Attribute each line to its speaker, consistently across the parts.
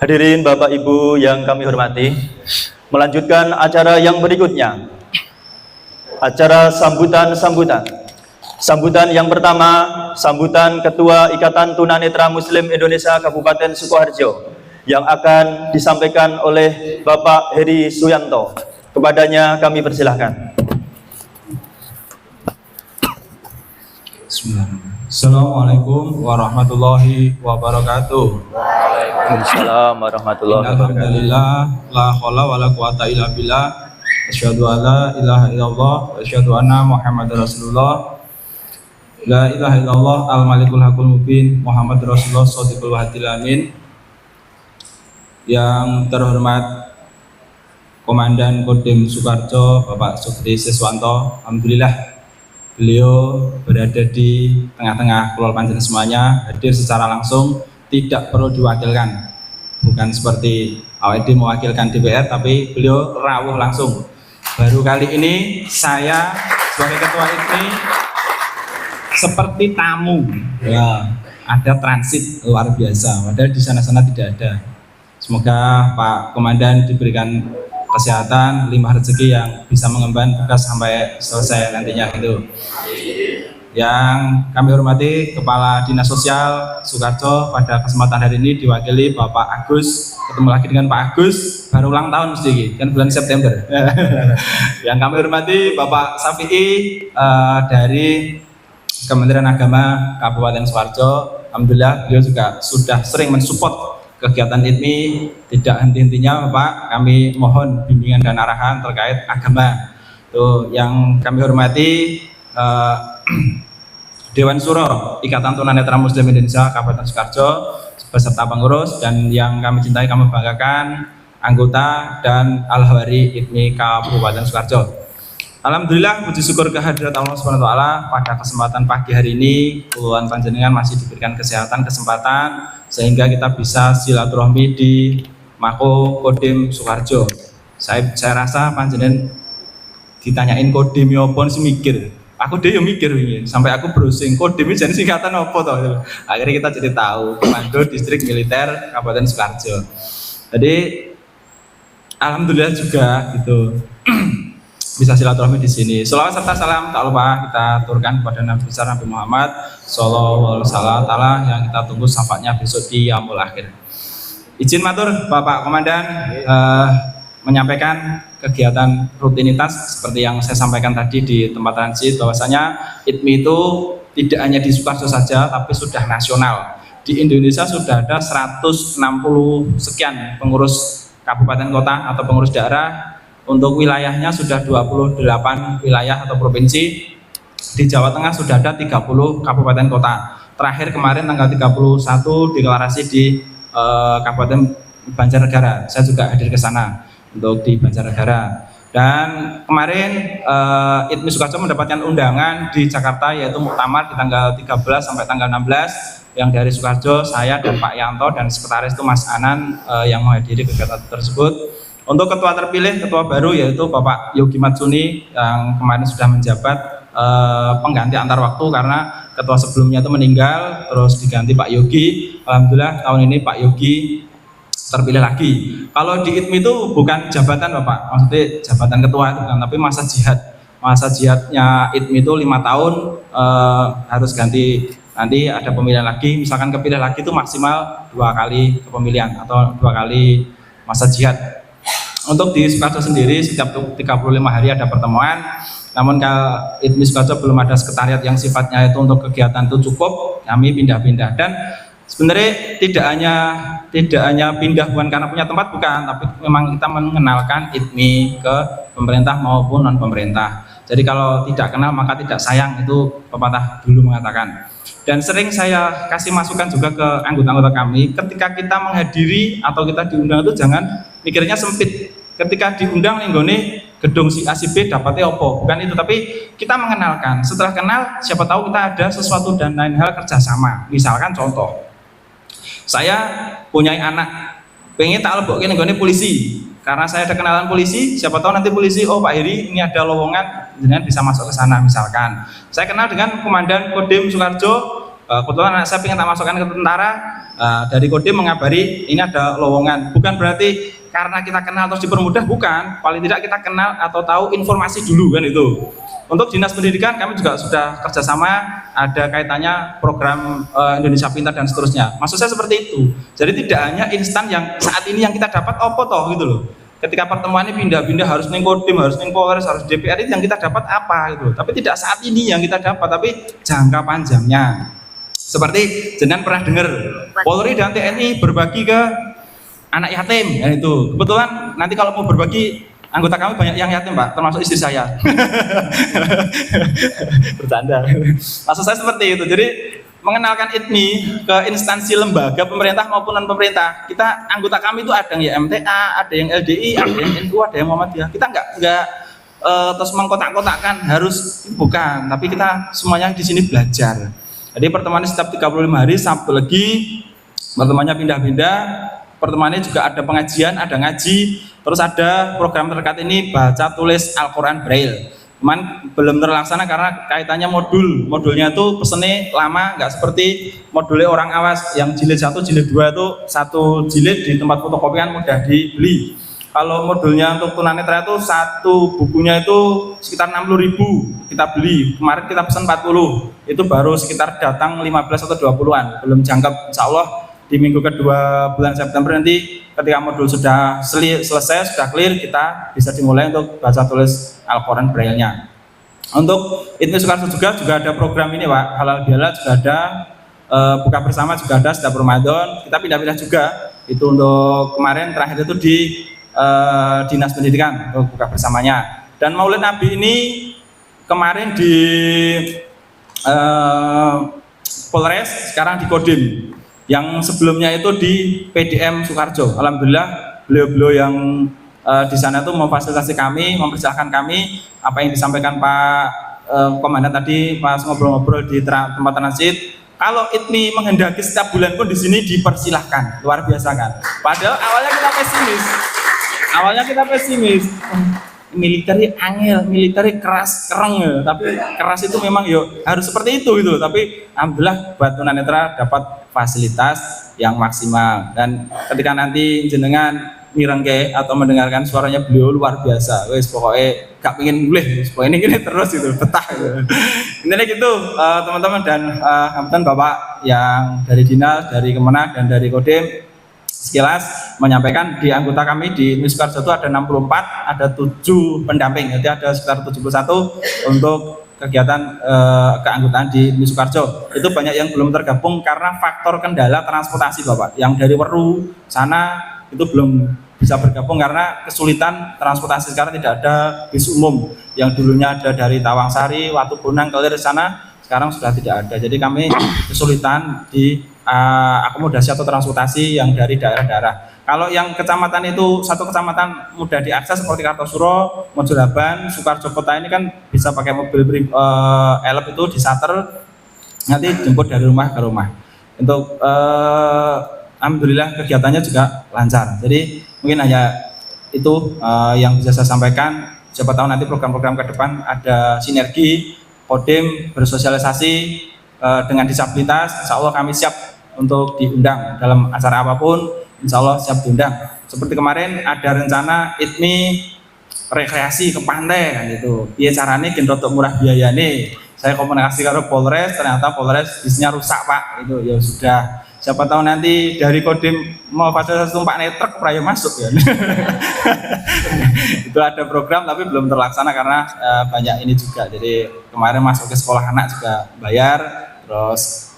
Speaker 1: Hadirin Bapak Ibu yang kami hormati, melanjutkan acara yang berikutnya. Acara sambutan. Sambutan yang pertama, sambutan Ketua Ikatan Tunanetra Muslim Indonesia Kabupaten Sukoharjo yang akan disampaikan oleh Bapak Heri Suyanto. Kepadanya kami persilahkan.
Speaker 2: Assalamualaikum warahmatullahi wabarakatuh.
Speaker 1: Waalaikumsalam warahmatullahi wabarakatuh.
Speaker 2: Alhamdulillah, la haula wala quwata illa billah. Asyhadu an la ilaha illallah wa asyhadu anna Muhammadar Rasulullah. La ilaha illallah al-malikul hakul mubin Muhammadur Rasulullah shadiqul wahidil amin. Yang terhormat Komandan Kodim Sukoharjo Bapak Sugri Siswanto, alhamdulillah beliau berada di tengah-tengah keluarga panjenengan semuanya, hadir secara langsung, tidak perlu diwakilkan. Bukan seperti AWD mewakilkan DPR, tapi beliau rawuh langsung. Baru kali ini saya sebagai ketua ini seperti tamu, ya, ada transit luar biasa, padahal di sana-sana tidak ada. Semoga Pak Komandan diberikan kesehatan, limpah rezeki yang bisa mengemban tugas sampai selesai nantinya itu. Yang kami hormati Kepala Dinas Sosial Sukoharjo pada kesempatan hari ini diwakili Bapak Agus. Ketemu lagi dengan Pak Agus, baru ulang tahun mesti kan bulan September. Yang kami hormati Bapak Safi'i dari Kementerian Agama Kabupaten Sukoharjo. Alhamdulillah beliau juga sudah sering mensupport kegiatan IDMI, tidak henti-hentinya Bapak, kami mohon bimbingan dan arahan terkait agama. Tuh, yang kami hormati Dewan Suro Ikatan Tunanetra Muslim Indonesia Kabupaten Sukoharjo beserta pengurus, dan yang kami cintai, kami banggakan anggota dan Al-Hawari IDMI Kabupaten Sukoharjo. Alhamdulillah, puji syukur kehadirat Allah SWT pada kesempatan pagi hari ini puluhan panjenengan masih diberikan kesehatan, kesempatan sehingga kita bisa silaturahmi di Mako Kodim Sukoharjo. Saya rasa panjenengan ditanyain Kodim apa sih mikir. Aku deh yang mikir ini, sampai aku browsing Kodim ini jadi singkatan apa toh. Akhirnya kita jadi tahu Komando Distrik Militer Kabupaten Sukoharjo. Jadi alhamdulillah juga gitu. Bisa silaturahmi di sini. Sholawat serta salam tak lupa kita aturkan kepada Nabi besar Nabi Muhammad Sallallahu Alaihi Wasallam yang kita tunggu syafaatnya besok di yaumul akhir. Izin matur Bapak Komandan menyampaikan kegiatan rutinitas seperti yang saya sampaikan tadi di tempat transit, bahwasanya IDMI itu tidak hanya di Sukoharjo saja tapi sudah nasional. Di Indonesia sudah ada 160 sekian pengurus kabupaten kota atau pengurus daerah. Untuk wilayahnya sudah 28 wilayah atau provinsi. Di Jawa Tengah sudah ada 30 kabupaten kota. Terakhir kemarin tanggal 31 deklarasi di Kabupaten Banjarnegara. Saya juga hadir ke sana untuk di Banjarnegara. Dan kemarin IDMI Sukoharjo mendapatkan undangan di Jakarta, yaitu muktamar di tanggal 13 sampai tanggal 16 yang dari Sukoharjo, saya dan Pak Yanto dan sekretaris itu Mas Anan yang menghadiri kegiatan tersebut. Untuk ketua terpilih, ketua baru yaitu Bapak Yogi Matsuni yang kemarin sudah menjabat pengganti antar waktu karena ketua sebelumnya itu meninggal, terus diganti Pak Yogi. Alhamdulillah tahun ini Pak Yogi terpilih lagi. Kalau di IDMI itu bukan jabatan Bapak, maksudnya jabatan ketua itu kan, tapi masa jihad. Masa jihadnya IDMI itu 5 tahun, harus ganti. Nanti ada pemilihan lagi, misalkan kepilih lagi itu maksimal 2 kali kepemilihan atau 2 kali masa jihad. Untuk di Sukoharjo sendiri setiap 35 hari ada pertemuan. Namun kalau IDMI Sukoharjo belum ada sekretariat yang sifatnya itu untuk kegiatan itu cukup, kami pindah-pindah. Dan sebenarnya tidak hanya pindah bukan karena punya tempat, bukan, tapi memang kita mengenalkan IDMI ke pemerintah maupun non pemerintah. Jadi kalau tidak kenal maka tidak sayang, itu pepatah dulu mengatakan. Dan sering saya kasih masukan juga ke anggota-anggota kami, ketika kita menghadiri atau kita diundang itu jangan mikirnya sempit. Ketika diundang nenggone gedung si A si B dapatnya opo, bukan itu, tapi kita mengenalkan. Setelah kenal, siapa tahu kita ada sesuatu dan lain hal kerjasama. Misalkan contoh, saya punya anak, pengen tak lebokin nenggone polisi, karena saya ada kenalan polisi. Siapa tahu nanti polisi, oh Pak Heri ini ada lowongan, jangan bisa masuk ke sana. Misalkan saya kenal dengan Komandan Kodim Sukoharjo, kebetulan anak saya pengen tak masukkan ke tentara, dari Kodim mengabari ini ada lowongan. Bukan berarti karena kita kenal terus dipermudah, bukan. Paling tidak kita kenal atau tahu informasi dulu kan itu. Untuk Dinas Pendidikan kami juga sudah kerjasama, ada kaitannya program Indonesia Pintar dan seterusnya. Maksud saya seperti itu. Jadi tidak hanya instan yang saat ini yang kita dapat opo toh gitu loh. Ketika pertemuannya pindah-pindah harus ning Kodim, harus ning Polres, harus DPR, itu yang kita dapat apa gitu. Tapi tidak saat ini yang kita dapat, tapi jangka panjangnya. Seperti jenengan pernah dengar Polri dan TNI berbagi ke anak yatim, ya itu. Kebetulan nanti kalau mau berbagi, anggota kami banyak yang yatim, Pak, termasuk istri saya. Bercanda. Maksud saya seperti itu. Jadi mengenalkan ITMI ke instansi lembaga pemerintah maupun non pemerintah. Kita anggota kami itu ada yang MTA, ada yang LDI, ada yang NU, ada yang Muhammadiyah. Kita enggak terus mengkotak-kotakkan harus, bukan, tapi kita semuanya di sini belajar. Jadi pertemuannya setiap 35 hari, Sabtu lagi pertemuannya pindah-pindah. Pertemuannya juga ada pengajian, ada ngaji, terus ada program terdekat ini baca tulis Al-Quran Braille. Cuman belum terlaksana karena kaitannya modulnya itu pesennya lama, nggak seperti modulnya orang awas yang jilid 1, jilid 2 itu satu jilid di tempat fotokopian mudah dibeli. Kalau modulnya untuk tunanetra itu satu bukunya itu sekitar 60.000 kita beli. Kemarin kita pesan 40, itu baru sekitar datang 15 atau 20-an, belum jangkep. Insya Allah di minggu kedua bulan September nanti ketika modul sudah selesai, sudah clear, kita bisa dimulai untuk baca tulis Al-Quran Braille-nya. Untuk ITMI Sukarso juga ada program ini, Pak, halal bihalal juga ada, buka bersama juga ada setiap Ramadan. Kita pindah-pindah juga, itu untuk kemarin terakhir itu di Dinas Pendidikan untuk buka bersamanya. Dan Maulid Nabi ini kemarin di Polres, sekarang di Kodim. Yang sebelumnya itu di PDM Sukarjo. Alhamdulillah beliau-beliau yang di sana itu memfasilitasi kami, mempersilahkan kami apa yang disampaikan Pak Komandan tadi pas ngobrol-ngobrol di tempat transit. Kalau ITMI menghendaki setiap bulan pun di sini dipersilahkan, luar biasa kan. Padahal awalnya kita pesimis. Militer angel, militer keras, kereng ya. Tapi keras itu memang yo harus seperti itu gitu. Tapi alhamdulillah buat tunanetra dapat fasilitas yang maksimal, dan ketika nanti jenengan mirengke atau mendengarkan suaranya beliau luar biasa. Wes pokoknya gak pengen boleh, pokoknya ini terus gitu, betah gitu. Intinya gitu teman-teman, dan Hamdan Bapak yang dari Dinas, dari Kemenak dan dari Kodim sekilas menyampaikan di anggota kami di ITMI Sukarso itu ada 64, ada 7 pendamping, jadi ada sekitar 71 untuk kegiatan keanggotaan di ITMI Sukarso. Itu banyak yang belum tergabung karena faktor kendala transportasi, Bapak. Yang dari Weru sana itu belum bisa bergabung karena kesulitan transportasi. Sekarang tidak ada bis umum yang dulunya ada dari Tawangsari, Watu Bonang, Kelir sana, sekarang sudah tidak ada. Jadi kami kesulitan di akomodasi atau transportasi yang dari daerah-daerah. Kalau yang kecamatan itu satu kecamatan mudah diakses seperti Kartosuro, Mojolaban, Sukarjo Kota ini kan bisa pakai mobil elep itu di charter, nanti jemput dari rumah ke rumah. Untuk alhamdulillah kegiatannya juga lancar. Jadi mungkin hanya itu yang bisa saya sampaikan. Siapa tahu nanti program-program ke depan ada sinergi Kodim bersosialisasi dengan disabilitas. Insya Allah kami siap untuk diundang dalam acara apapun, insya Allah siap diundang. Seperti kemarin ada rencana ITMI rekreasi ke pantai kan gitu. Iya caranya gen rotok murah biaya nih. Saya komunikasi ke Polres, ternyata Polres bisnya rusak, Pak. Itu ya sudah. Siapa tahu nanti dari Kodim mau fasilitas tumpak truk prayo masuk ya. Itu ada program tapi belum terlaksana karena banyak ini juga. Jadi kemarin masuk ke sekolah anak juga bayar, terus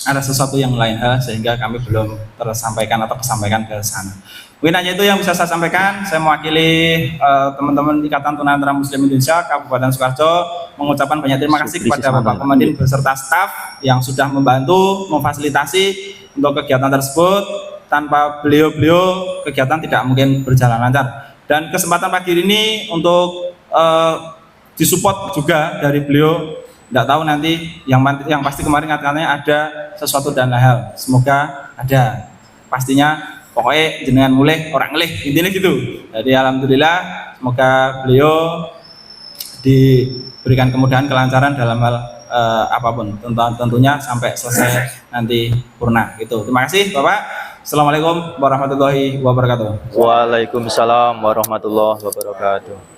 Speaker 2: ada sesuatu yang lain hal sehingga kami belum tersampaikan atau kesampaikan ke sana. Mungkin hanya itu yang bisa saya sampaikan. Saya mewakili teman-teman Ikatan Tunanetra Muslim Indonesia Kabupaten Sukarjo mengucapkan banyak terima kasih kepada Bapak Komandan beserta staf yang sudah membantu memfasilitasi untuk kegiatan tersebut. Tanpa beliau-beliau kegiatan tidak mungkin berjalan lancar. Dan kesempatan pagi ini untuk disupport juga dari beliau. Tidak tahu nanti yang pasti kemarin katanya ada sesuatu dan hal. Semoga ada. Pastinya pokoknya jenengan mulai orang ngelih intinya gitu. Jadi alhamdulillah semoga beliau diberikan kemudahan kelancaran dalam hal apapun, tentunya sampai selesai nanti purna gitu. Terima kasih Bapak. Assalamualaikum warahmatullahi wabarakatuh.
Speaker 1: Waalaikumsalam warahmatullahi wabarakatuh.